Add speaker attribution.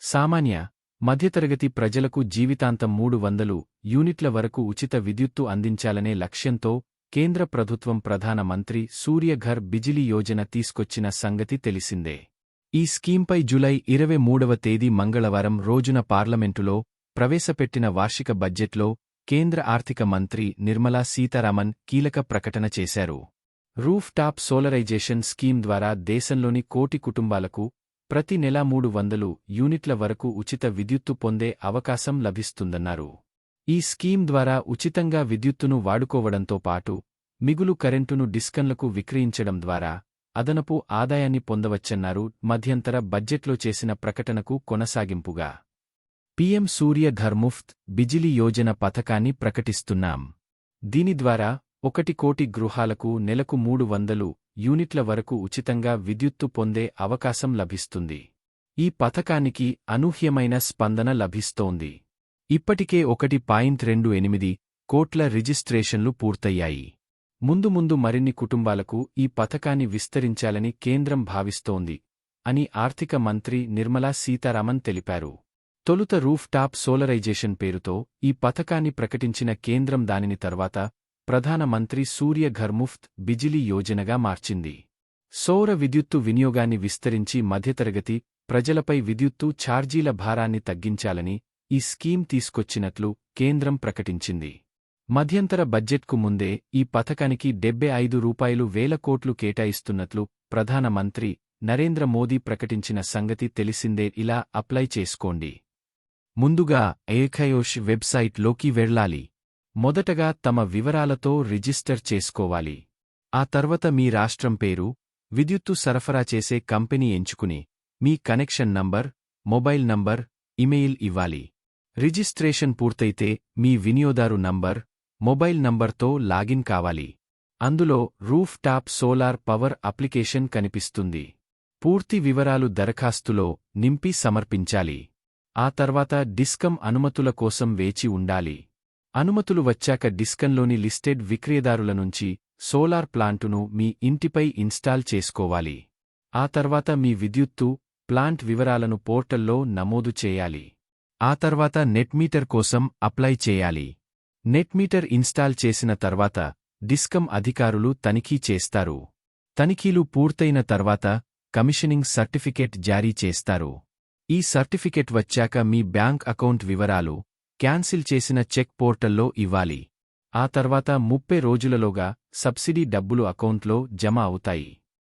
Speaker 1: సామాన్య, మధ్యతరగతి ప్రజలకు జీవితాంతం 300 యూనిట్ల వరకు ఉచిత విద్యుత్తు అందించాలనే లక్ష్యంతో కేంద్ర ప్రభుత్వం ప్రధాన మంత్రి సూర్యఘర్ బిజిలీ యోజన తీసుకొచ్చిన సంగతి తెలిసిందే. ఈ స్కీంపై జూలై 23వ తేదీ మంగళవారం రోజున పార్లమెంటులో ప్రవేశపెట్టిన వార్షిక బడ్జెట్లో కేంద్ర ఆర్థిక మంత్రి నిర్మలా సీతారామన్ కీలక ప్రకటన చేశారు. రూఫ్ టాప్ సోలరైజేషన్ స్కీమ్ ద్వారా దేశంలోని కోటి కుటుంబాలకు ప్రతి నెలా 300 యూనిట్ల వరకు ఉచిత విద్యుత్తు పొందే అవకాశం లభిస్తుందన్నారు. ఈ స్కీమ్ ద్వారా ఉచితంగా విద్యుత్తును వాడుకోవడంతో పాటు మిగులు కరెంటును డిస్కమ్లకు విక్రయించడం ద్వారా అదనపు ఆదాయాన్ని పొందవచ్చన్నారు. మధ్యంతర బడ్జెట్లో చేసిన ప్రకటనకు కొనసాగింపుగా పీఎం సూర్య ఘర్ ముఫ్త్ బిజిలీ యోజన పథకాన్ని ప్రకటిస్తున్నాం. దీని ద్వారా 1 కోటి గృహాలకు నెలకు 300 యూనిట్ల వరకు ఉచితంగా విద్యుత్తు పొందే అవకాశం లభిస్తుంది. ఈ పథకానికి అనూహ్యమైన స్పందన లభిస్తోంది. ఇప్పటికే 1.28 కోట్ల రిజిస్ట్రేషన్లు పూర్తయ్యాయి. ముందు మరిన్ని కుటుంబాలకు ఈ పథకాన్ని విస్తరించాలని కేంద్రం భావిస్తోంది అని ఆర్థిక మంత్రి నిర్మలా సీతారామన్ తెలిపారు. తొలుత రూఫ్ టాప్ సోలరైజేషన్ పేరుతో ఈ పథకాన్ని ప్రకటించిన కేంద్రం దానిని తర్వాత ప్రధాన మంత్రి సూర్య ఘర్ ముఫ్త్ బిజిలీ యోజనగా మార్చింది. సౌర విద్యుత్తు వినియోగాన్ని విస్తరించి మధ్యతరగతి ప్రజలపై విద్యుత్తు ఛార్జీల భారాన్ని తగ్గించాలని ఈ స్కీమ్ తీసుకొచ్చినట్లు కేంద్రం ప్రకటించింది. మధ్యంతర బడ్జెట్కు ముందే ఈ పథకానికి రూ. 75,000 కోట్లు కేటాయిస్తున్నట్లు ప్రధాన మంత్రి నరేంద్ర మోదీ ప్రకటించిన సంగతి తెలిసిందే. ఇలా అప్లై చేసుకోండి. ముందుగా ఏఖయోష్ వెబ్సైట్లోకి వెళ్లాలి. మొదటగా తమ వివరాలతో రిజిస్టర్ చేసుకోవాలి. ఆ తర్వాత మీ రాష్ట్రం పేరు, విద్యుత్తు సరఫరా చేసే కంపెనీ ఎంచుకుని మీ connection number, mobile number, email ఇవ్వాలి. రిజిస్ట్రేషన్ పూర్తయితే మీ వినియోగదారు నంబర్, మొబైల్ నంబర్తో లాగిన్ కావాలి. అందులో roof top solar power application కనిపిస్తుంది. పూర్తి వివరాలు దరఖాస్తులో నింపి సమర్పించాలి. ఆ తర్వాత డిస్కమ్ అనుమతుల కోసం వేచి ఉండాలి. అనుమతులు వచ్చాక డిస్కంలోని లిస్టెడ్ విక్రయదారుల నుంచి సోలార్ ప్లాంటును మీ ఇంటిపై ఇన్స్టాల్ చేసుకోవాలి. ఆ తర్వాత మీ విద్యుత్తు, ప్లాంట్ వివరాలను పోర్టల్లో నమోదు చేయాలి. ఆ తర్వాత నెట్మీటర్ కోసం అప్లై చేయాలి. నెట్మీటర్ ఇన్స్టాల్ చేసిన తర్వాత డిస్కమ్ అధికారులు తనిఖీ చేస్తారు. తనిఖీలు పూర్తయిన తర్వాత కమిషనింగ్ సర్టిఫికేట్ జారీ చేస్తారు. ఈ సర్టిఫికేట్ వచ్చాక మీ బ్యాంక్ అకౌంట్ వివరాలు, క్యాన్సిల్ చేసిన చెక్ పోర్టల్లో ఇవ్వాలి. ఆ తర్వాత 30 రోజులలోగా సబ్సిడీ డబ్బులు అకౌంట్లో జమ అవుతాయి.